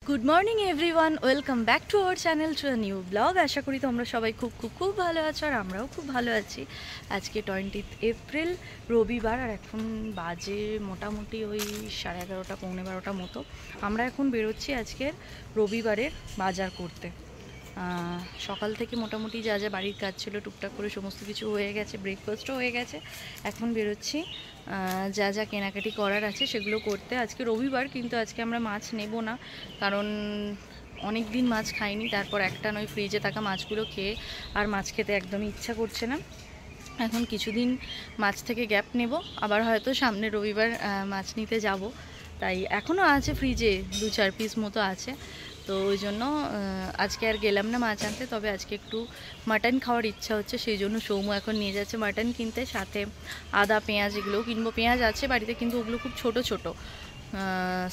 Good morning everyone, welcome back to our channel to a new blog. আশা করি তোমরা সবাই খুব ভালো আছো, আর আমরাও খুব ভালো আছি। আজকে 20 এপ্রিল, রবিবার, আর এখন বাজে মোটামুটি ওই 11:30 পৌনে 12টা মতো। আমরা এখন বেরোচ্ছি আজকের রবিবারের বাজার করতে। সকাল থেকে মোটামুটি যা যা বাড়ির কাজ ছিল টুকটাক করে সমস্ত কিছু হয়ে গেছে, ব্রেকফাস্টও হয়ে গেছে। এখন বেরোচ্ছি যা যা কেনাকাটি করার আছে সেগুলো করতে। আজকে রবিবার, কিন্তু আজকে আমরা মাছ নেব না, কারণ অনেক দিন মাছ খাইনি। তারপর একটা নয় ফ্রিজে থাকা মাছগুলো খেয়ে আর মাছ খেতে একদমই ইচ্ছা করছে না। এখন কিছুদিন মাছ থেকে গ্যাপ নেব, আবার হয়তো সামনের রবিবার মাছ নিতে যাব। তাই এখনও আছে ফ্রিজে 2-4 পিস মতো আছে, তো ওই জন্য আজকে আর গেলাম না মাছ আনতে। তবে আজকে একটু মাটন খাওয়ার ইচ্ছা হচ্ছে, সেই জন্য সৌমু এখন নিয়ে যাচ্ছে মাটন কিনতে। সাথে আদা পেঁয়াজ এগুলোও কিনবো। পেঁয়াজ আছে বাড়িতে, কিন্তু ওগুলো খুব ছোট ছোট,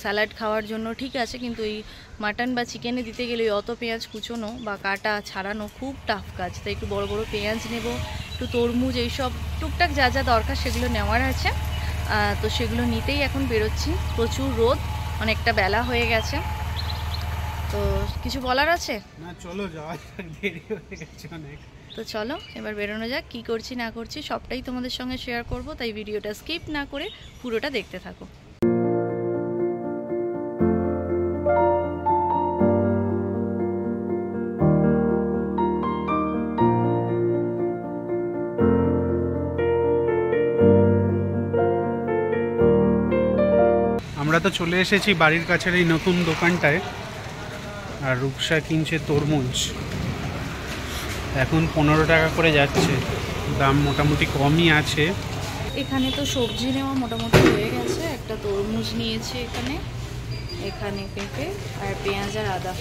স্যালাড খাওয়ার জন্য ঠিক আছে, কিন্তু এই মাটন বা চিকেনে দিতে গেলে অত পেঁয়াজ কুচোনো বা কাটা ছাড়ানো খুব টাফ কাজ। তাই একটু বড় বড় পেঁয়াজ নেব, একটু তরমুজ, এইসব টুকটাক যা যা দরকার সেগুলো নেওয়ার আছে। তো সেগুলো নিতেই এখন বেরোচ্ছি। প্রচুর রোদ, অনেকটা বেলা হয়ে গেছে। তো কিছু বলার আছে না, চলো যাওয়া যাক, দেরি হয়ে গেছে অনেক। তো চলো এবার বেরোনো যাক। কি করছি না করছি সবটাই তোমাদের সঙ্গে শেয়ার করব, তাই ভিডিওটা স্কিপ না করে পুরোটা দেখতে থাকো। আমরা তো চলে এসেছি বাড়ির কাছের এই নতুন দোকানটায়, আর রূপসা কিনছে তরমুজ। এখন 15 টাকা করে যাচ্ছে, দাম মোটামুটি কমই আছে। এখানে তো সবজি নেওয়া মোটামুটি হয়ে গেছে। একটা তরমুজ নিয়েছি এখানে, এখানে পেঁপে আর পেঁয়াজ আর আদা।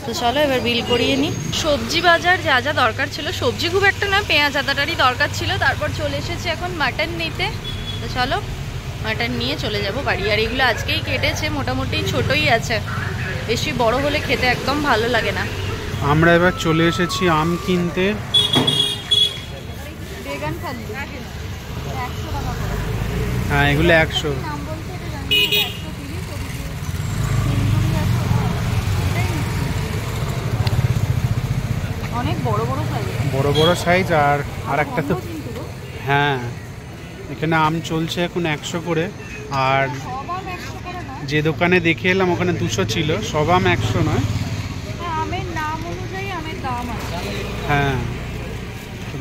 তো চলো এবার বিল করিয়ে নিই। সবজি বাজার যা যা দরকার ছিল, সবজি খুব একটা না, পেঁয়াজ আদাটারই দরকার ছিল। তারপর চলে এসেছি এখন মাটন নিতে। তো চলো মাটন নিয়ে চলে যাব বাড়ি। আর এগুলো আজকেই কেটেছে, মোটামুটি ছোটই আছে, বেশি বড় হলে খেতে একদম ভালো লাগে না। আমরা এবার চলে এসেছি আম কিনতে। বেগান খালি 100 টাকা করে। হ্যাঁ, এগুলো 100। নাম বলতে এটা জানি না, 130 অনেক বড় বড় সাইজ, বড় বড় সাইজ। আর একটা তো, হ্যাঁ, এখানে আম চলছে এখন 100 করে। আর যে দোকানে দেখে এলাম ওখানে 200 ছিল। সব আম 100 নয়, আমের নাম অনুযায়ী আমের দাম আছে। হ্যাঁ,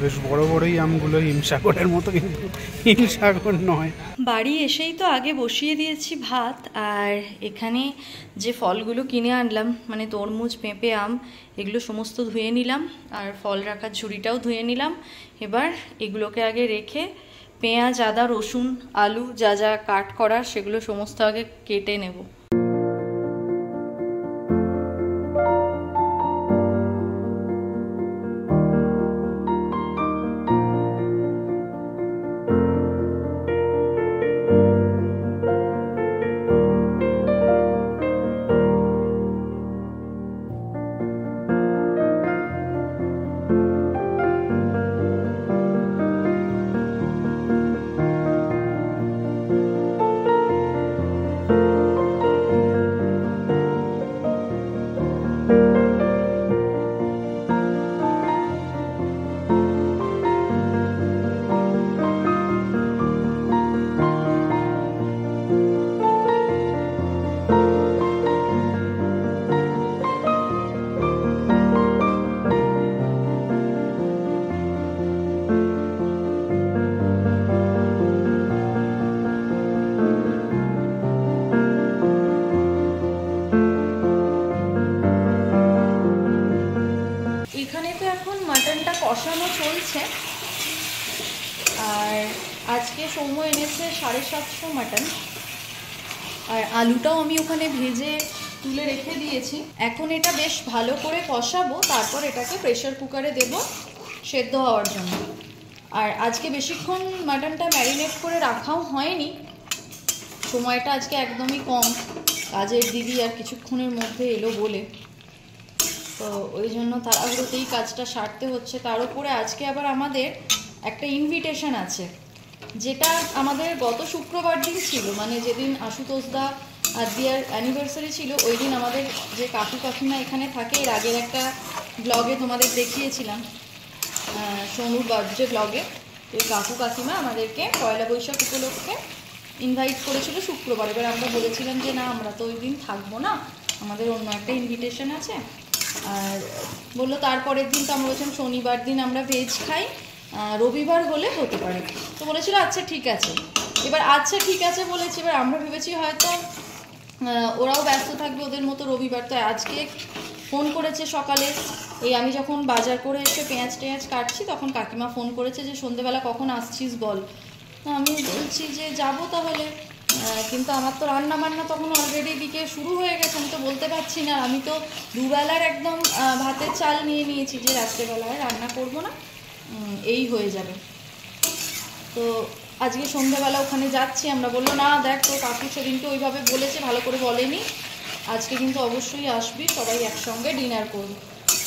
বেশ বড় বড়ই আমগুলো, হিমসাগরের মতো, কিন্তু হিমসাগর নয়। বাড়ি এসেই তো আগে বসিয়ে দিয়েছি ভাত, আর এখানে যে ফলগুলো কিনে আনলাম, মানে তরমুজ, পেঁপে, আম, এগুলো সমস্ত ধুয়ে নিলাম, আর ফল রাখার ঝুড়িটাও ধুয়ে নিলাম। এবার এগুলোকে আগে রেখে পেঁয়াজ, আদা, রসুন, আলু যা যা কাট করার সেগুলো সমস্ত আগে কেটে নেব। কষানো চলছে। আর আজকে সৌম্য এনেছে 750 মাটন, আর আলুটাও আমি ওখানে ভেজে তুলে রেখে দিয়েছি। এখন এটা বেশ ভালো করে কষাবো, তারপর এটাকে প্রেসার কুকারে দেব সেদ্ধ হওয়ার জন্য। আর আজকে বেশিক্ষণ মাটনটা ম্যারিনেট করে রাখাও হয়নি, সময়টা আজকে একদমই কম, কাজের দিদি আর কিছুক্ষণের মধ্যে এলো বলে, তো ওই জন্য তাড়াহুড়োতেই কাজটা সারতে হচ্ছে। তার উপরে আজকে আবার আমাদের একটা ইনভিটেশন আছে, যেটা আমাদের গত শুক্রবার দিন ছিল, মানে যেদিন আশুতোষদা আদিয়ার অ্যানিভার্সারি ছিল, ওই দিন আমাদের যে কাকু কাকিমা এখানে থাকে, এর আগের একটা ব্লগে তোমাদের দেখিয়েছিলাম, সোনুর বার্থডে ব্লগে। ওই কাকু কাকিমা আমাদেরকে পয়লা বৈশাখ উপলক্ষে ইনভাইট করেছিল শুক্রবার। এবার আমরা বলেছিলাম যে না, আমরা তো ওই দিন থাকবো না, আমাদের অন্য একটা ইনভিটেশন আছে। আর বললো তারপরের দিন, তো আমরা বলছিলাম শনিবার দিন আমরা ভেজ খাই, রবিবার হলে হতে পারে। তো বলেছিল আচ্ছা ঠিক আছে। এবার আচ্ছা ঠিক আছে বলেছি, এবার আমরা ভেবেছি হয়তো ওরাও ব্যস্ত থাকবে ওদের মতো রবিবার। তো আজকে ফোন করেছে সকালে, এই আমি যখন বাজার করে এসে পেঁয়াজ টেঁয়াজ কাটছি তখন কাকিমা ফোন করেছে যে সন্ধেবেলা কখন আসছিস বল। তো আমি বলছি যে যাবো তাহলে, কিন্তু আমার তো রান্না বান্না তখন অলরেডি দিকে শুরু হয়ে গেছে, আমি তো বলতে পারছি না। আমি তো দুবেলার একদম ভাতের চাল নিয়ে নিয়েছি যে রাত্রেবেলায় রান্না করব না, এই হয়ে যাবে। তো আজকে সন্ধ্যাবেলা ওখানে যাচ্ছি আমরা। বললো না দেখ, তো কাকু সেদিনকে ওইভাবে বলেছে, ভালো করে বলেনি, আজকে কিন্তু অবশ্যই আসবি, সবাই একসঙ্গে ডিনার করব।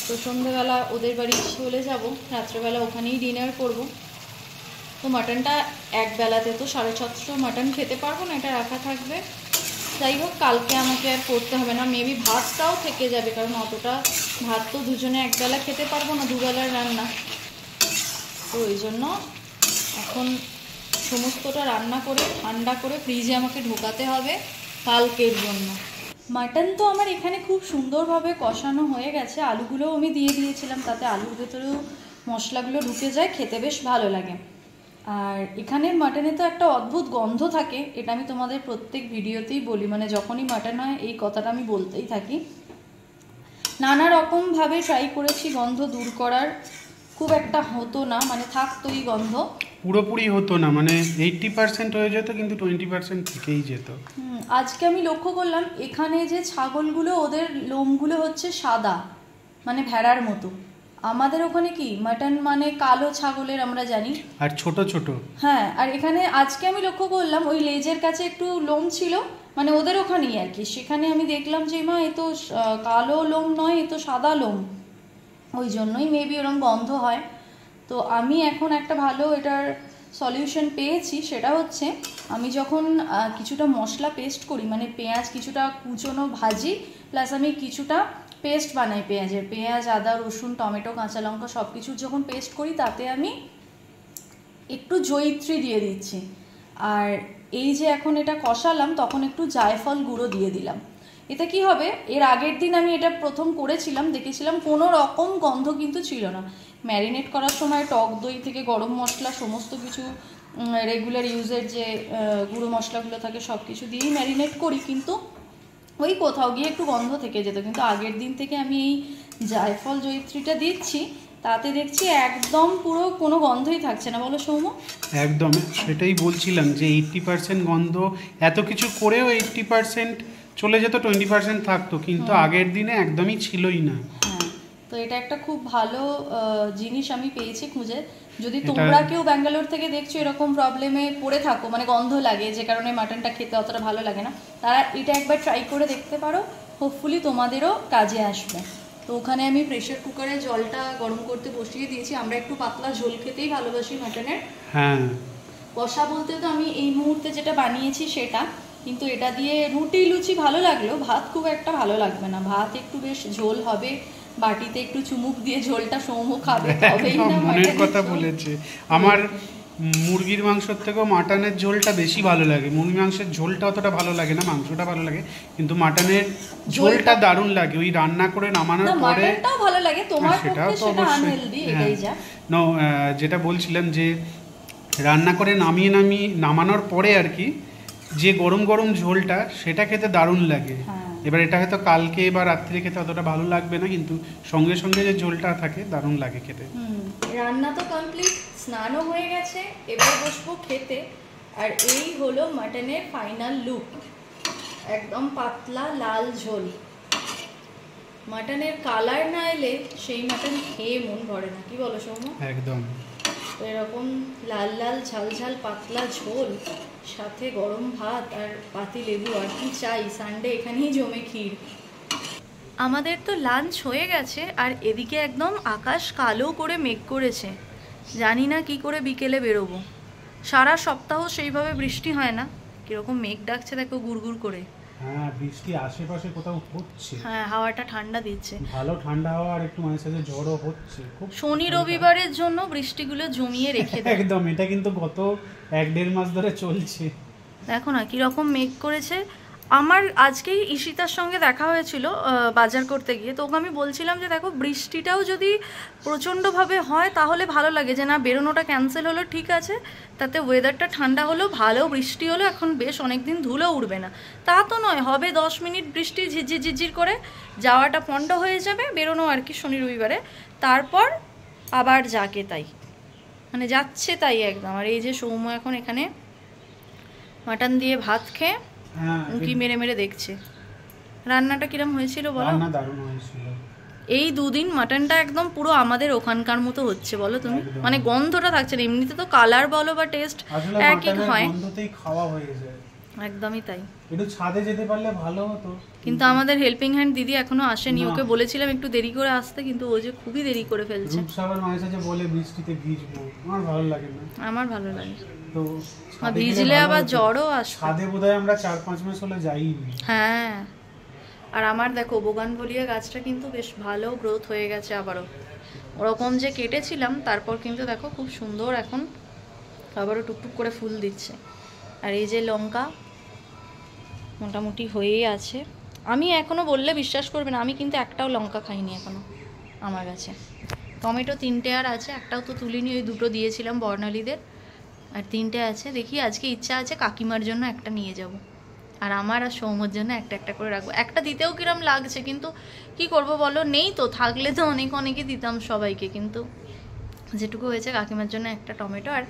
তো সন্ধ্যাবেলা ওদের বাড়ি চলে যাব, রাত্রেবেলা ওখানেই ডিনার করব। তো মাটনটা একবেলাতে তো 650 মাটন খেতে পারবো না, এটা রাখা থাকবে। যাই হোক, কালকে আমাকে আর করতে হবে না, মেবি ভাতটাও থেকে যাবে, কারণ অতটা ভাত তো দুজনে একবেলা খেতে পারবো না, দুবেলার রান্না। তো ওই জন্য এখন সমস্তটা রান্না করে ঠান্ডা করে ফ্রিজে আমাকে ঢোকাতে হবে কালকের জন্য। মাটন তো আমার এখানে খুব সুন্দরভাবে কষানো হয়ে গেছে, আলুগুলোও আমি দিয়ে দিয়েছিলাম, তাতে আলুর ভেতরেও মশলাগুলো ঢুকে যায়, খেতে বেশ ভালো লাগে। আর এখানের মাটনে তো একটা অদ্ভুত গন্ধ থাকে, এটা আমি তোমাদের প্রত্যেক ভিডিওতেই বলি, মানে যখনই মাটন হয় এই কথাটা আমি বলতেই থাকি। নানা রকমভাবে ট্রাই করেছি গন্ধ দূর করার, খুব একটা হতো না, মানে থাকতোই গন্ধ, পুরোপুরি হতো না, মানে 80% হয়ে যেত, কিন্তু 20% থেকেই যেত। আজকে আমি লক্ষ্য করলাম এখানে যে ছাগলগুলো, ওদের লোমগুলো হচ্ছে সাদা, মানে ভেড়ার মতো। আমাদের ওখানে কি মাটন মানে কালো ছাগলের আমরা জানি, আর ছোট ছোট। হ্যাঁ, আর এখানে আজকে আমি লক্ষ্য করলাম ওই লেজের কাছে একটু লোম ছিল, মানে ওদের ওখানেই আর কি। সেখানে আমি দেখলাম যে মা, এ তো কালো লোম নয়, এ তো সাদা লোম, ওই জন্যই মেবি ওরকম গন্ধ হয়। তো আমি এখন একটা ভালো এটার সলিউশন পেয়েছি, সেটা হচ্ছে আমি যখন কিছুটা মশলা পেস্ট করি, মানে পেঁয়াজ কিছুটা কুচোনো ভাজি, প্লাস আমি কিছুটা পেস্ট বানাই পেঁয়াজের, পেঁয়াজ আদা রসুন টমেটো কাঁচা লঙ্কা সব কিছু যখন পেস্ট করি, তাতে আমি একটু জয়িত্রী দিয়ে দিচ্ছি। আর এই যে এখন এটা কষালাম, তখন একটু জায়ফল গুঁড়ো দিয়ে দিলাম। এতে কি হবে, এর আগের দিন আমি এটা প্রথম করেছিলাম, দেখেছিলাম কোনো রকম গন্ধ কিন্তু ছিল না। ম্যারিনেট করার সময় টক দই থেকে গরম মশলা সমস্ত কিছু রেগুলার ইউজের যে গুঁড়ো মশলাগুলো থাকে সব কিছু দিয়েই ম্যারিনেট করি, কিন্তু ওই কোথাও গিয়ে একটু গন্ধ থেকে যেত। কিন্তু আগের দিন থেকে আমি এই জায়ফল জয়িত্রীটা দিচ্ছি, তাতে দেখছি একদম পুরো কোনো গন্ধই থাকছে না, বলো সৌম্য? একদম সেটাই বলছিলাম যে 80% গন্ধ, এত কিছু করেও 80% চলে যেত, 20% থাকতো, কিন্তু আগের দিনে একদমই ছিলই না। হ্যাঁ, তো এটা একটা খুব ভালো জিনিস আমি পেয়েছি খুঁজে। যদি তোমরা কেউ ব্যাঙ্গালোর থেকে দেখছো এরকম প্রবলেমে পড়ে থাকো, মানে গন্ধ লাগে যে কারণে মাটনটা খেতে অতটা ভালো লাগে না, তারা এটা একবার ট্রাই করে দেখতে পারো, হোপফুলি তোমাদেরও কাজে আসবে। তো ওখানে আমি প্রেশার কুকারে জলটা গরম করতে বসিয়ে দিয়েছি, আমরা একটু পাতলা ঝোল খেতেই ভালোবাসি মাটনের। হ্যাঁ, কষা বলতে তো আমি এই মুহূর্তে যেটা বানিয়েছি সেটা, কিন্তু এটা দিয়ে রুটি লুচি ভালো লাগলো, ভাত খুব একটা ভালো লাগবে না। ভাত একটু বেশ ঝোল হবে, বাটিতে একটু চুমুক দিয়ে ঝোলটা সৌম্য খাবে, তবেই না মনের কথা বলেছে। আমার মুরগির মাংসের থেকেও মাটনের ঝোলটা বেশি ভালো লাগে। মুরগির মাংসের ঝোলটা অতটা ভালো লাগে না, মাংসটা ভালো লাগে, কিন্তু মাটনের ঝোলটা দারুণ লাগে। ওই রান্না করে নামানোর পরে মাটনটাও ভালো লাগে, তোমার সেটাও পক্ষে তো সেটা অবশ্যই। আনহেলদি, এটাই যা। নো, যেটা বলছিলাম যে রান্না করে নামানোর পরে আর কি, যে গরম গরম ঝোলটা, সেটা খেতে দারুণ লাগে। এবার এটা হয়তো কালকে বা রাত্রে খেতে অতটা ভালো লাগবে না, কিন্তু সঙ্গে সঙ্গে যে ঝোলটা থাকে দারুণ লাগে খেতে। রান্না তো কমপ্লিট, স্নানও হয়ে গেছে, এবার বসবো খেতে। আর এই হলো মাটনের ফাইনাল লুক, একদম পাতলা লাল ঝোল। মাটনের কালার না এলে সেই মাটন খেয়ে মন ভরে না, কি বলো সৌম্য? একদম। তো এরকম লাল লাল ঝাল ঝাল পাতলা ঝোল, সাথে গরম ভাত আর পাতি লেবু, আর কি চাই? সানডে এখানেই জমে ক্ষীর। আমাদের তো লাঞ্চ হয়ে গেছে, আর এদিকে একদম আকাশ কালো করে মেঘ করেছে, জানি না কি করে বিকেলে বেরোবো। সারা সপ্তাহ সেইভাবে বৃষ্টি হয় না, কীরকম মেঘ ডাকছে দেখো গুড়গুড় করে। হ্যাঁ বৃষ্টি আশেপাশে কোথাও হচ্ছে, হ্যাঁ হাওয়াটা ঠান্ডা দিচ্ছে, ভালো ঠান্ডা হাওয়া, আর একটু মাঝে সাঝে ঝড়ও হচ্ছে খুব। শনি রবিবারের জন্য বৃষ্টিগুলো জমিয়ে রেখে দেয়। একদম, এটা কিন্তু গত 1-1.5 মাস ধরে চলছে। দেখো না কিরকম মেঘ করেছে। আমার আজকেই ঈশিতার সঙ্গে দেখা হয়েছিল বাজার করতে গিয়ে, তো ওকে আমি বলছিলাম যে দেখো বৃষ্টিটাও যদি প্রচণ্ডভাবে হয় তাহলে ভালো লাগে, যে না বেরোনোটা ক্যান্সেল হলো ঠিক আছে, তাতে ওয়েদারটা ঠান্ডা হলো, ভালো বৃষ্টি হলো, এখন বেশ অনেক দিন ধুলো উঠবে না। তা তো নয়, হবে 10 মিনিট বৃষ্টি ঝিরঝির ঝিরঝির করে, যাওয়াটা পণ্ড হয়ে যাবে, বেরোনো আর কি শনি রবিবারে, তারপর আবার যাকে তাই, মানে যাচ্ছে তাই একদম। আর এই যে সৌম্য এখন এখানে মাটন দিয়ে ভাত খেয়ে উঁকি মেরে মেরে দেখছে। রান্নাটা কিরম হয়েছিল বলো? রান্না দারুণ হয়েছিল। এই 2 দিন মাটনটা একদম পুরো আমাদের ওখানকার মতো হচ্ছে বলো তুমি, মানে গন্ধটা থাকছে না, এমনিতে তো কালার বলো বা টেস্ট একই হয়, গন্ধতেই খাওয়া হয়ে যায়। একদমই তাই। একটু ছাদে যেতে পারলে ভালো হতো, কিন্তু আমাদের হেল্পিং হ্যান্ড দিদি এখনো আসেনি, ওকে বলেছিলাম একটু দেরি করে আসতে, কিন্তু ও যে খুবই দেরি করে ফেলছে। রূপসাগর মাঝে যে বলে বৃষ্টিতে ভিজবো, আমার ভালো লাগে না। আমার ভালো লাগে, তো ভিজলে আবার জ্বরও আসে। ছাদে বোধহয় আমরা 4-5 মাস হলে যাইনি। হ্যাঁ, আর আমার দেখো বোগানভলিয়া গাছটা কিন্তু বেশ ভালো গ্রোথ হয়ে গেছে আবারও, ওরকম যে কেটেছিলাম তারপর কিন্তু দেখো খুব সুন্দর এখন আবারও টুকটুক করে ফুল দিচ্ছে। আর এই যে লঙ্কা মোটামুটি হয়েই আছে, আমি এখনও বললে বিশ্বাস করবে না, আমি কিন্তু একটাও লঙ্কা খাইনি এখনও আমার কাছে। টমেটো 3টে আর আছে, একটাও তো তুলিনি, ওই 2টো দিয়েছিলাম বর্ণালীদের, আর 3টে আছে। দেখি আজকে ইচ্ছা আছে কাকিমার জন্য একটা নিয়ে যাব, আর আমার আর সৌম্যর জন্য একটা একটা করে রাখবো। একটা দিতেও কিরম লাগছে, কিন্তু কি করব বলো, নেই তো, থাকলে তো অনেকে দিতাম সবাইকে, কিন্তু যেটুকু হয়েছে কাকিমার জন্য একটা টমেটো আর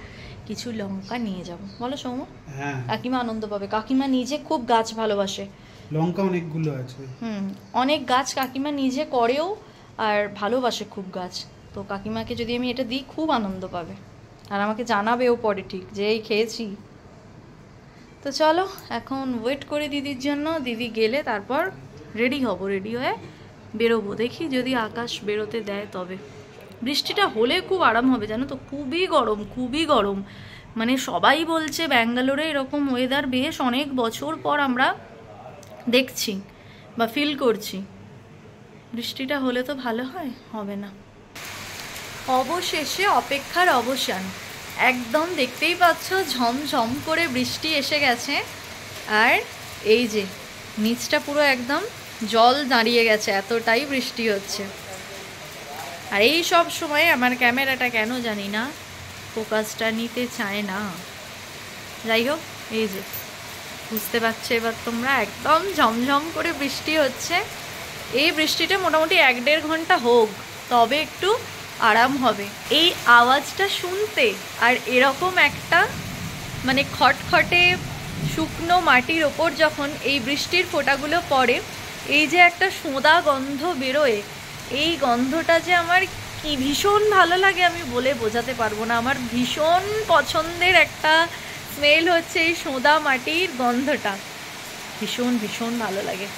কিছু লঙ্কা নিয়ে যাব, বলো সৌম্য? হ্যাঁ, কাকিমা আনন্দ পাবে, কাকিমা নিজে খুব গাছ ভালোবাসে, লঙ্কা অনেকগুলো আছে। অনেক গাছ কাকিমা নিজে করেও, আর ভালোবাসে খুব গাছ, তো কাকিমাকে যদি আমি এটা দিই খুব আনন্দ পাবে, আর আমাকে জানাবেও পরে ঠিক যে এই খেয়েছি। তো চলো এখন ওয়েট করি দিদির জন্য, দিদি গেলে তারপর রেডি হব, রেডি হয়ে বেরোবো, দেখি যদি আকাশ বেরোতে দেয় তবে। বৃষ্টিটা হলে খুব আরাম হবে জানো তো, খুবই গরম, খুবই গরম, মানে সবাই বলছে ব্যাঙ্গালোরে এরকম ওয়েদার বেশ অনেক বছর পর আমরা দেখছি বা ফিল করছি। বৃষ্টিটা হলে তো ভালো হয়, হবে না। অবশেষে অপেক্ষার অবসান, একদম দেখতেই পাচ্ছ ঝমঝম করে বৃষ্টি এসে গেছে, আর এই যে নিচটা পুরো একদম জল দাঁড়িয়ে গেছে, এতটাই বৃষ্টি হচ্ছে। আর এই সব সময় আমার ক্যামেরাটা কেন জানি না ফোকাসটা নিতে চায় না, যাই হোক এই যে বুঝতে পারছো এবার তোমরা, একদম ঝমঝম করে বৃষ্টি হচ্ছে। এই বৃষ্টিটা মোটামুটি 1-1.5 ঘন্টা হোক, তবে একটু আরাম হবে এই আওয়াজটা শুনতে, আর এরকম একটা মানে খটখটে শুকনো মাটির ওপর যখন এই বৃষ্টির ফোঁটাগুলো পড়ে, এই যে একটা সোঁদা গন্ধ বেরোয়, এই গন্ধটা যে আমার কি ভীষণ ভালো লাগে আমি বলে বোঝাতে পারবো না, আমার ভীষণ পছন্দের একটা স্মেল হচ্ছে এই সোঁদা মাটির গন্ধটা, ভীষণ ভীষণ ভালো লাগে।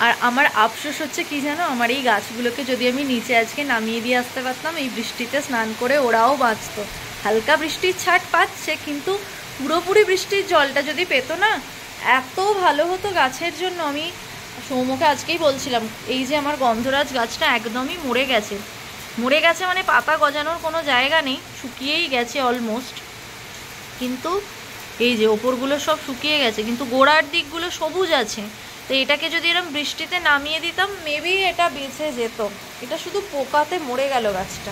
আর আমার আফসোস হচ্ছে কি জানো, আমার এই গাছগুলোকে যদি আমি নিচে আজকে নামিয়ে দিয়ে আসতে পারতাম, এই বৃষ্টিতে স্নান করে ওরাও বাঁচত। হালকা বৃষ্টির ছাট পাচ্ছে, কিন্তু পুরোপুরি বৃষ্টির জলটা যদি পেত না, এত ভালো হতো গাছের জন্য। আমি সৌম্যকে আজকেই বলছিলাম, এই যে আমার গন্ধরাজ গাছটা একদমই মরে গেছে, মরে গেছে মানে পাতা গজানোর কোনো জায়গা নেই, শুকিয়েই গেছে অলমোস্ট, কিন্তু এই যে ওপরগুলো সব শুকিয়ে গেছে, কিন্তু গোড়ার দিকগুলো সবুজ আছে। তো এটাকে যদি এরকম বৃষ্টিতে নামিয়ে দিতাম মেবি এটা বেঁচে যেত, এটা শুধু পোকাতে মরে গেল গাছটা।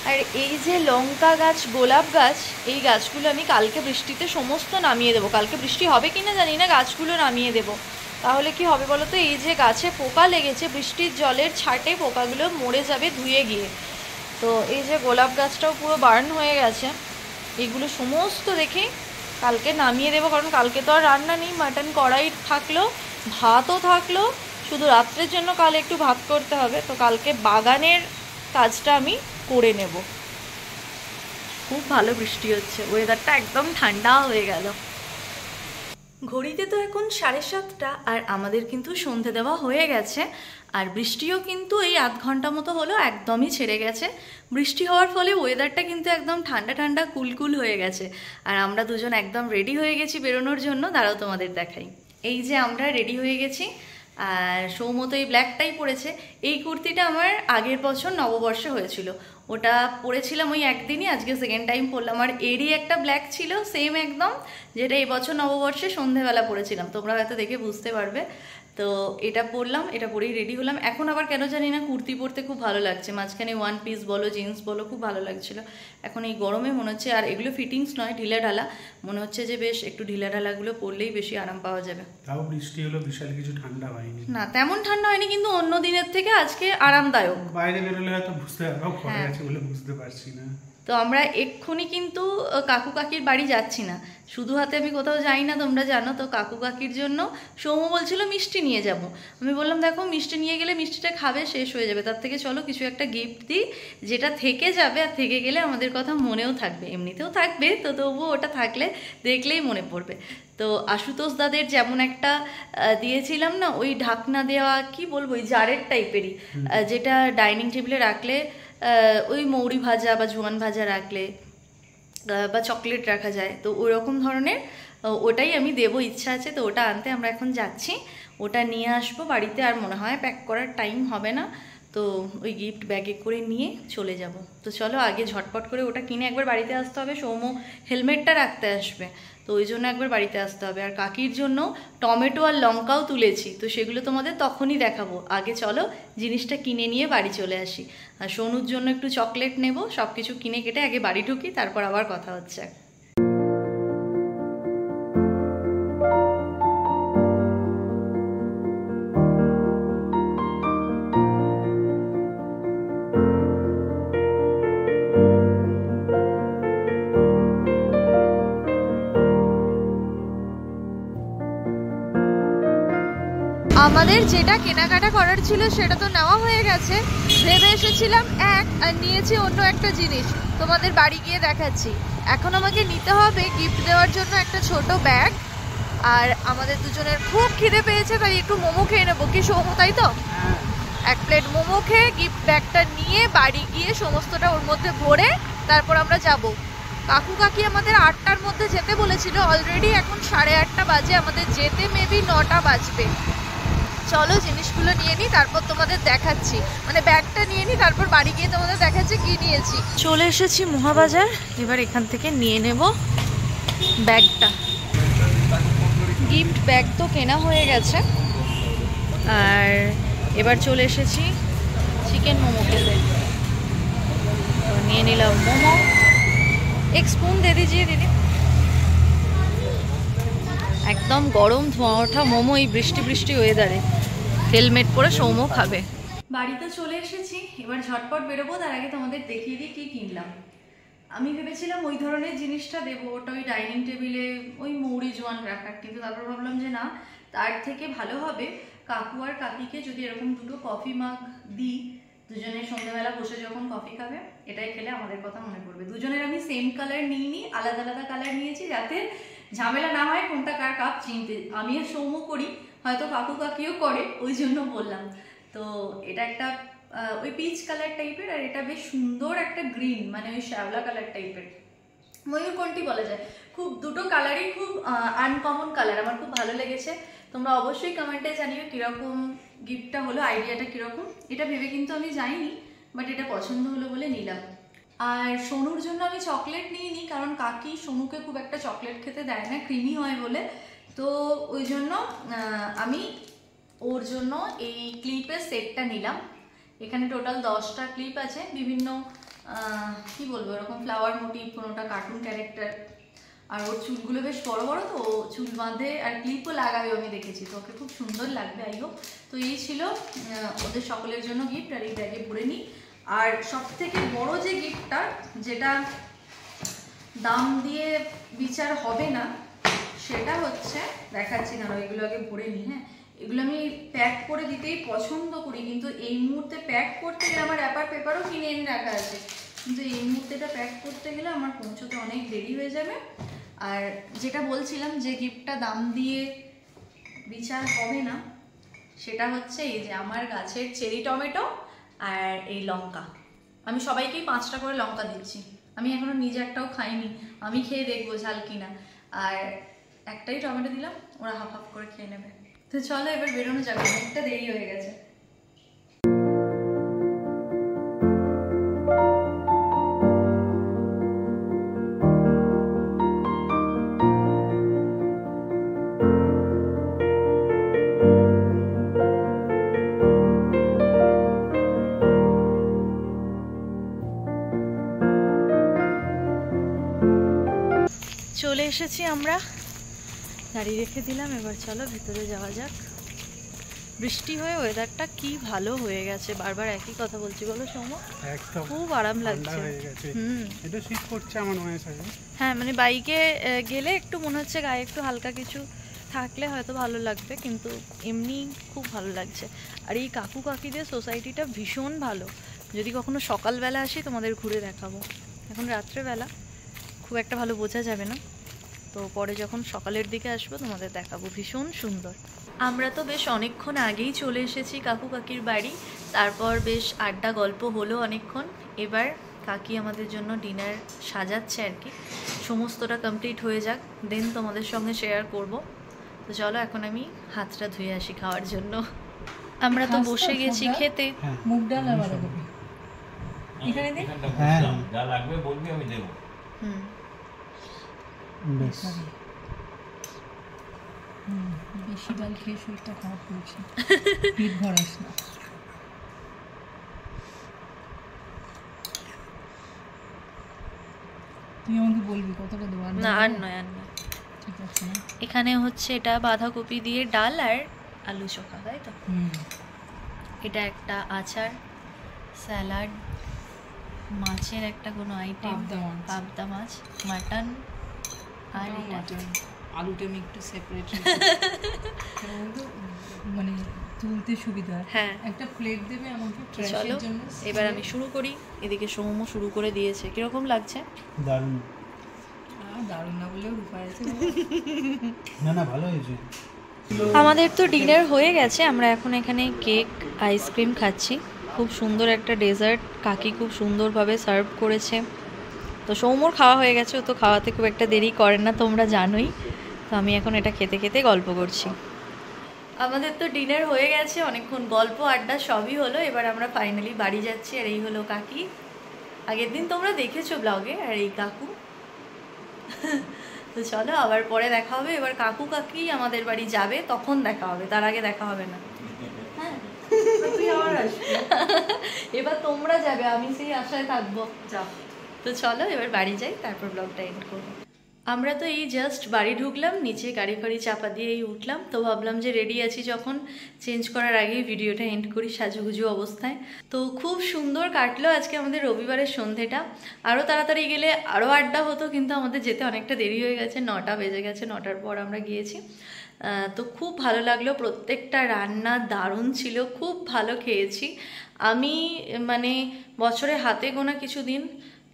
আর এই যে লঙ্কা গাছ, গোলাপ গাছ, এই গাছগুলো আমি কালকে বৃষ্টিতে সমস্ত নামিয়ে দেবো, কালকে বৃষ্টি হবে কি না জানি না, গাছগুলো নামিয়ে দেবো। তাহলে কি হবে বলো তো, এই যে গাছে পোকা লেগেছে বৃষ্টির জলের ছাটে পোকাগুলো মরে যাবে ধুয়ে গিয়ে। তো এই যে গোলাপ গাছটাও পুরো বার্ন হয়ে গেছে, এগুলো সমস্ত দেখি কালকে নামিয়ে দেবো, কারণ কালকে তো আর রান্না নেই, মাটন কড়াই থাকলো, ভাতও থাকলো, শুধু রাত্রের জন্য কাল একটু ভাত করতে হবে। তো কালকে বাগানের কাজটা আমি করে নেব। খুব ভালো বৃষ্টি হচ্ছে, ওয়েদারটা একদম ঠান্ডা হয়ে গেল। ঘড়িতে তো এখন 7:30, আর আমাদের কিন্তু সন্ধে দেওয়া হয়ে গেছে, আর বৃষ্টিও কিন্তু এই আধ ঘন্টা মতো হলো একদমই ছেড়ে গেছে। বৃষ্টি হওয়ার ফলে ওয়েদারটা কিন্তু একদম ঠান্ডা ঠান্ডা কুলকুল হয়ে গেছে, আর আমরা দুজন একদম রেডি হয়ে গেছি বেরোনোর জন্য। দাঁড়াও তোমাদের দেখাই। এই যে আমরা রেডি হয়ে গেছি, আর সৌমত এই ব্ল্যাকটাই পরেছে। এই কুর্তিটা আমার আগের বছর নববর্ষে হয়েছিল, ওটা পরেছিলাম ওই একদিনই, আজকে সেকেন্ড টাইম পরলাম। আর এরই একটা ব্ল্যাক ছিল সেম একদম, যেটা এই বছর নববর্ষে সন্ধেবেলা পরেছিলাম, তোমরা হয়তো দেখে বুঝতে পারবে। তো এটা পরলাম, এটা পরেই রেডি হলাম। এখন আবার কেন জানি না কুর্তি পরতে খুব ভালো লাগছে, মাঝখানে ওয়ান পিস বলো জিন্স বলো খুব ভালো লাগছিল। এখন এই গরমে মনে হচ্ছে, আর এগুলো ফিটিংস নয় ঢিলা ঢালা, মনে হচ্ছে যে বেশ একটু ঢিলা ঢালাগুলো পরলেই বেশি আরাম পাওয়া যাবে। তাও বৃষ্টি হলো, বিশাল কিছু ঠান্ডা হয়নি, না তেমন ঠান্ডা হয়নি, কিন্তু অন্য দিনের থেকে আজকে আরামদায়ক। বাইরে বেরোলে হয়তো বুঝতে পারবো, ঘরে আছে বলে বুঝতে পারছি না। তো আমরা এক্ষুনি কিন্তু কাকু কাকির বাড়ি যাচ্ছি না, শুধু হাতে আমি কোথাও যাই না তোমরা জানো। তো কাকু কাকির জন্য সৌম্য বলছিল মিষ্টি নিয়ে যাব। আমি বললাম দেখো মিষ্টি নিয়ে গেলে মিষ্টিটা খাবে, শেষ হয়ে যাবে, তার থেকে চলো কিছু একটা গিফট দিই যেটা থেকে যাবে, আর থেকে গেলে আমাদের কথা মনেও থাকবে, এমনিতেও থাকবে তো তবুও ওটা থাকলে দেখলেই মনে পড়বে। তো আশুতোষ দাদের যেমন একটা দিয়েছিলাম না, ওই ঢাকনা দেওয়া কি বলবো, ওই জারের টাইপেরই, যেটা ডাইনিং টেবিলে রাখলে ওই মৌরি ভাজা বা জোয়ান ভাজা রাখলে বা চকলেট রাখা যায়, তো ওই রকম ধরনের ওটাই আমি দেবো, ইচ্ছা আছে। তো ওটা আনতে আমরা এখন যাচ্ছি, ওটা নিয়ে আসবো বাড়িতে, আর মনে হয় প্যাক করার টাইম হবে না, তো ওই গিফট ব্যাগে করে নিয়ে চলে যাব। তো চলো আগে ঝটপট করে ওটা কিনে একবার বাড়িতে আসতে হবে, সৌম্য হেলমেটটা রাখতে আসবে, তো ওই জন্য একবার বাড়িতে আসতে হবে। আর কাকির জন্য টমেটো আর লঙ্কাও তুলেছি, তো সেগুলো তোমাদের তখনই দেখাবো, আগে চলো জিনিসটা কিনে নিয়ে বাড়ি চলে আসি। আর সোনুর জন্য একটু চকলেট নেব, সব কিছু কিনে কেটে আগে বাড়ি ঢুকি, তারপর আবার কথা হচ্ছে। আমাদের যেটা কেনাকাটা করার ছিল সেটা তো নেওয়া হয়ে গেছে, ভেবে এসেছিলাম এক, আর নিয়েছি অন্য একটা জিনিস, তোমাদের বাড়ি গিয়ে দেখাচ্ছি। এখন আমাকে নিতে হবে গিফট দেওয়ার জন্য একটা ছোট ব্যাগ, আর আমাদের দুজনের খুব খিদে পেয়েছে, তাই একটু মোমো খেয়ে নেবো, কি সৌম্য তাই তো? এক প্লেট মোমো খেয়ে গিফট ব্যাগটা নিয়ে বাড়ি গিয়ে সমস্তটা ওর মধ্যে ভরে তারপর আমরা যাব। কাকু কাকি আমাদের 8টার মধ্যে যেতে বলেছিল, অলরেডি এখন 8:30 বাজে, আমাদের যেতে মেবি 9টা বাজবে। চলো জিনিসগুলো নিয়ে নিই, তারপর তোমাদের দেখাচ্ছি, মানে ব্যাগটা নিয়ে নিই, তারপর বাড়ি গিয়ে তোমাদের দেখাচ্ছি কি নিয়েছি। চলে এসেছি মহাবাজার, এবার এখান থেকে নিয়ে নেব ব্যাগটা। গিফট ব্যাগ তো কেনা হয়ে গেছে, আর এবার চলে এসেছি চিকেন মোমো খেতে। তো নিয়ে নিলাম মোমো, এক স্পুন দে দিজিয়ে দিদি। একদম গরম ধোঁয়া ওঠা মোমো এই বৃষ্টি বৃষ্টি ওয়েদারে, হেলমেট পরে সৌম্য খাবে। বাড়িতে চলে এসেছি, এবার ঝটপট বেরোবো, তার আগে তোমাদের দেখিয়ে দিই কি কিনলাম। আমি ভেবেছিলাম ওই ধরনের জিনিসটা দেবো, ওটা ওই ডাইনিং টেবিলে ওই মৌরি জোয়ান রাখার, কিন্তু তারপর ভাবলাম যে না, তার থেকে ভালো হবে কাকু আর কাকিকে যদি এরকম দুটো কফি মাগ দিই, দুজনের সন্ধ্যেবেলা বসে যখন কফি খাবে, এটাই খেলে আমাদের কথা মনে পড়বে। দুজনের আমি সেম কালার নিইনি, আলাদা আলাদা কালার নিয়েছি, যাতে ঝামেলা না হয় কোনটা কার কাপ চিনতে। আমি আর সৌম্য করি, হয়তো কাকু কাকিও করে, ওই জন্য বললাম। তো এটা একটা ওই পিচ কালার টাইপের, আর এটা বেশ সুন্দর একটা গ্রিন, মানে ওই শ্যাওলা কালার টাইপের, ময়ূরকণ্ঠী বলা যায়। খুব দুটো কালারই খুব আনকমন কালার, আমার খুব ভালো লেগেছে। তোমরা অবশ্যই কমেন্টে জানিও কিরকম গিফটটা হলো, আইডিয়াটা কিরকম। এটা ভেবে কিন্তু আমি যাইনি, বাট এটা পছন্দ হলো বলে নিলাম। আর সোনুর জন্য আমি চকলেট নিইনি, কারণ কাকি সোনুকে খুব একটা চকলেট খেতে দেয় না, ক্রিমি হয় বলে। তো ওই জন্য আমি ওর জন্য এই ক্লিপের সেটটা নিলাম। এখানে টোটাল 10টা ক্লিপ আছে, বিভিন্ন কি বলবো, এরকম ফ্লাওয়ার মোটিভ, কোনোটা কার্টুন ক্যারেক্টার। আর ওর চুলগুলো বেশ বড় বড়, তো চুল বাঁধে আর ক্লিপও লাগাবে আমি দেখেছি, তো ওকে খুব সুন্দর লাগবে আই হোপ। তো এই ছিল ওদের সকলের জন্য গিফট, আর এই ব্যাগে ভরে নিই। আর সব থেকে বড় যে গিফটটা, যেটা দাম দিয়ে বিচার হবে না, সেটা হচ্ছে দেখাচ্ছি না, এগুলো আগে ভরে নিই। হ্যাঁ, এগুলো আমি প্যাক করে দিতেই পছন্দ করি, কিন্তু এই মুহূর্তে প্যাক করতে গেলে আমার র্যাপার পেপারও কিনে এনে রাখা আছে, কিন্তু এই মুহূর্তেটা প্যাক করতে গেলে আমার পৌঁছতে অনেক দেরি হয়ে যাবে। আর যেটা বলছিলাম যে গিফটটা দাম দিয়ে বিচার হবে না, সেটা হচ্ছে এই যে আমার গাছের চেরি টমেটো আর এই লঙ্কা। আমি সবাইকেই 5টা করে লঙ্কা দিচ্ছি, আমি এখনো নিজে একটাও খাইনি, আমি খেয়ে দেখবো ঝাল কিনা। আর একটাই টমেটো দিলাম, ওরা হাফ হাফ করে খেয়ে নেবে। তো চলো এবার বেরোনো যাবে, অনেকটা দেরি হয়ে গেছে। চলে এসেছি আমরা, গাড়ি রেখে দিলাম, এবার চলো ভেতরে যাওয়া যাক। বৃষ্টি হয়ে ওয়েদারটা কি ভালো হয়ে গেছে, বারবার একই কথা বলছি বলো সৌম্য, একদম খুব আরাম লাগছে। এটা শীত করছে আমার মনে হয়। হ্যাঁ মানে বাইকে গেলে একটু মনে হচ্ছে গায়ে একটু হালকা কিছু থাকলে হয়তো ভালো লাগবে, কিন্তু এমনি খুব ভালো লাগছে। আর এই কাকু কাকিদের সোসাইটিটা ভীষণ ভালো। যদি কখনো সকালবেলা আসি তোমাদের ঘুরে দেখাবো, এখন রাত্রেবেলা খুব একটা ভালো বোঝা যাবে না, তো পরে যখন সকালের দিকে আসবো তোমাদের দেখাবো, ভীষণ সুন্দর। আমরা তো বেশ অনেকক্ষণ আগেই চলে এসেছি কাকু কাকির বাড়ি, তারপর বেশ আড্ডা গল্প হলো অনেকক্ষণ। এবার কাকি আমাদের জন্য ডিনার সাজাচ্ছে আর কি, সমস্তটা কমপ্লিট হয়ে যাক, দেন তোমাদের সঙ্গে শেয়ার করব। তো চলো এখন আমি হাতটা ধুয়ে আসি খাওয়ার জন্য। আমরা তো বসে গেছি খেতে। মুগ ডাল আর বাঁধাকপি এখানে দে। হ্যাঁ যা লাগবে বলবি আমি দেবো। বেশ। বেশি ডাল খেয়ে শরীরটা খারাপ করছে, পেট ভরাস না। তুই আমাকে বলবি কতটা দেওয়ার। না আর নয় আর নয়, ঠিক আছে। এখানে হচ্ছে এটা বাঁধাকপি দিয়ে ডাল আর আলু চোখা, তাই তো? এটা একটা আচার, স্যালাড, মাছের একটা কোনো আইটেম, পাবদা মাছ, মাটন, আর এটা আলুটা আমি একটু সেপারেট মানে তুলতে সুবিধা। হ্যাঁ একটা প্লেট দেবে আমাকে চলো ট্র্যাশের জন্য। এবার আমি শুরু করি। এদিকে সৌম্য শুরু করে দিয়েছে, কিরকম লাগছে? দারুণ। দারুণ না বলেও উপায় আছে। না না ভালো হয়েছে। আমাদের তো ডিনার হয়ে গেছে, আমরা এখন এখানে কেক আইসক্রিম খাচ্ছি। খুব সুন্দর একটা ডেজার্ট কাকি খুব সুন্দরভাবে সার্ভ করেছে। তো সৌম্যর খাওয়া হয়ে গেছে, ও তো খাওয়াতে খুব একটা দেরি করেন না তোমরা জানোই। তো আমি এখন এটা খেতে খেতে গল্প করছি। আমাদের তো ডিনার হয়ে গেছে, অনেকক্ষণ গল্প আড্ডা সবই হলো। এবার আমরা ফাইনালি বাড়ি যাচ্ছি, আর এই হলো কাকি। আগের দিন তোমরা দেখেছো ব্লগে, আর এই কাকু। তো চলো আবার পরে দেখা হবে। এবার কাকু কাকি আমাদের বাড়ি যাবে, তখন দেখা হবে, তার আগে দেখা হবে না। হ্যাঁ এবার তোমরা যাবে, আমি সেই আশায় থাকবো। যাও, তো চলো এবার বাড়ি যাই, তারপর ব্লগটা এন্ড করবো। আমরা তো এই জাস্ট বাড়ি ঢুকলাম, নিচে গাড়ি ফাড়ি চাপা দিয়েই উঠলাম। তো ভাবলাম যে রেডি আছি যখন, চেঞ্জ করার আগেই ভিডিওটা এন্ড করি সাজুগুজু অবস্থায়। তো খুব সুন্দর কাটলো আজকে আমাদের রবিবারের সন্ধেটা। আরও তাড়াতাড়ি গেলে আরও আড্ডা হতো, কিন্তু আমাদের যেতে অনেকটা দেরি হয়ে গেছে, 9টা বেজে গেছে, 9টার পর আমরা গিয়েছি। তো খুব ভালো লাগলো, প্রত্যেকটা রান্না দারুণ ছিল, খুব ভালো খেয়েছি আমি। মানে বছরে হাতে গোনা কিছু দিন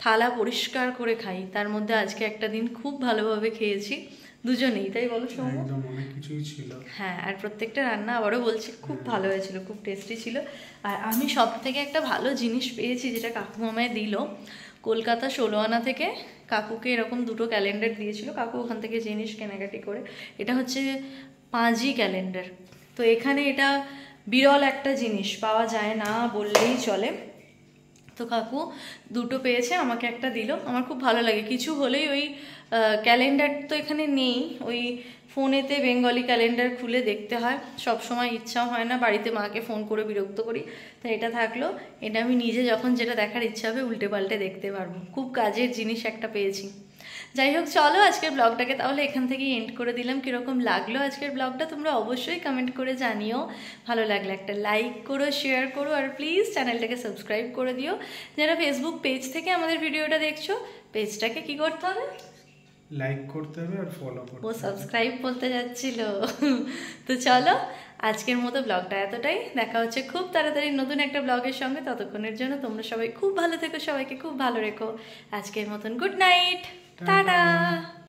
থালা পরিষ্কার করে খাই, তার মধ্যে আজকে একটা দিন খুব ভালোভাবে খেয়েছি দুজনেই, তাই বলো সৌম্য? একদম অনেক কিছুই ছিল। হ্যাঁ, আর প্রত্যেকটা রান্না আবারও বলছি খুব ভালো হয়েছিল, খুব টেস্টি ছিল। আর আমি সব থেকে একটা ভালো জিনিস পেয়েছি, যেটা কাকু মামায় দিল কলকাতা 16 আনা থেকে। কাকুকে এরকম দুটো ক্যালেন্ডার দিয়েছিল, কাকু ওখান থেকে জিনিস কেনাকাটি করে। এটা হচ্ছে পাঁজি ক্যালেন্ডার। তো এখানে এটা বিরল একটা জিনিস, পাওয়া যায় না বললেই চলে। তো কাকু দুটো পেয়েছে, আমাকে একটা দিল, আমার খুব ভালো লাগে। কিছু হলেই ওই ক্যালেন্ডার তো এখানে নেই, ওই ফোনেতে বেঙ্গলি ক্যালেন্ডার খুলে দেখতে হয়, সব সময় ইচ্ছাও হয় না, বাড়িতে মাকে ফোন করে বিরক্ত করি। তো এটা থাকলো, এটা আমি নিজে যখন যেটা দেখার ইচ্ছা হবে উল্টে পাল্টে দেখতে পারবো, খুব কাজের জিনিস একটা পেয়েছি। যাই হোক, চলো আজকের ব্লগটাকে তাহলে এখান থেকেই এন্ড করে দিলাম। কীরকম লাগলো আজকের ব্লগটা তোমরা অবশ্যই কমেন্ট করে জানিও। ভালো লাগলে একটা লাইক করো, শেয়ার করো, আর প্লিজ চ্যানেলটাকে সাবস্ক্রাইব করে দিও। যারা ফেসবুক পেজ থেকে আমাদের ভিডিওটা দেখছো, পেজটাকে কি করতে হবে? লাইক করতে হবে আর ফলো করতে ও হবে। সাবস্ক্রাইব বলতে যাচ্ছিল। তো চলো আজকের মতো ব্লগটা এতটাই, দেখা হচ্ছে খুব তাড়াতাড়ি নতুন একটা ব্লগের সঙ্গে। ততক্ষণের জন্য তোমরা সবাই খুব ভালো থেকো, সবাইকে খুব ভালো রেখো। আজকের মতন গুড নাইট, টাটা।